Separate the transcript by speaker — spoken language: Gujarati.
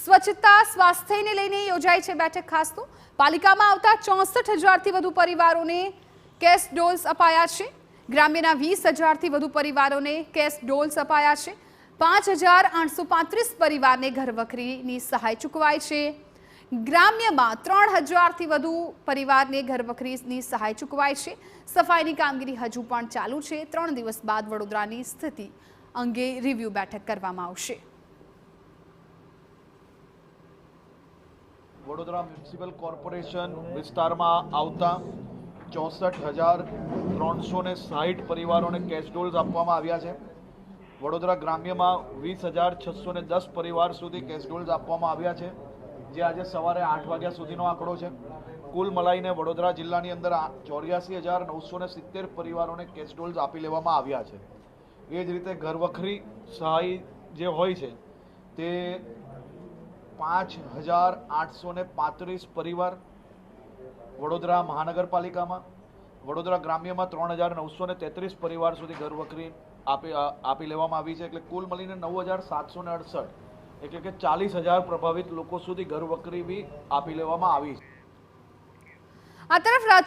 Speaker 1: સ્વચ્છતા સ્વાસ્થ્યને લઈને યોજાઈ છે બેઠક। ખાસ તો પાલિકામાં આવતા 64,000થી વધુ પરિવારોને કેશ ડોલ્સ અપાયા છે। ગ્રામ્યના 20,000થી વધુ પરિવારોને કેશ ડોલ્સ અપાયા છે। 5,835 પરિવારને ઘરવખરીની સહાય ચૂકવાઈ છે। ગ્રામ્યમાં 3,000થી વધુ પરિવારને ઘરવખરીની સહાય ચૂકવાઈ છે। સફાઈની કામગીરી હજુ પણ ચાલુ છે। 3 દિવસ બાદ વડોદરાની સ્થિતિ અંગે રિવ્યુ બેઠક કરવામાં આવશે।
Speaker 2: વડોદરા મ્યુનિસિપલ કોર્પોરેશન વિસ્તારમાં આવતા 64,360 પરિવારોને કેશ ડોલ્સ આપવામાં આવ્યા છે। વડોદરા ગ્રામ્યમાં 20,610 પરિવાર સુધી કેશ ડોલ્સ આપવામાં આવ્યા છે, જે આજે સવારે 8 વાગ્યા સુધીનો આંકડો છે। કુલ મળીને વડોદરા જિલ્લાની અંદર 84,970 પરિવારોને કેશ ડોલ્સ આપી લેવામાં આવ્યા છે। એ જ રીતે ઘરવખરી સહાય જે હોય છે તે 5,835 પરિવાર વડોદરા મહાનગરપાલિકામાં, વડોદરા ગ્રામ્યમાં 3,933 પરિવાર સુધી ઘરવખરી આપી લેવામાં આવી છે। એટલે કુલ મળીને 9,768 એટલે કે 40,000 પ્રભાવિત લોકો સુધી ઘરવખરી બી આપી લેવામાં આવી છે।
Speaker 1: આ તરફ રાજકોટ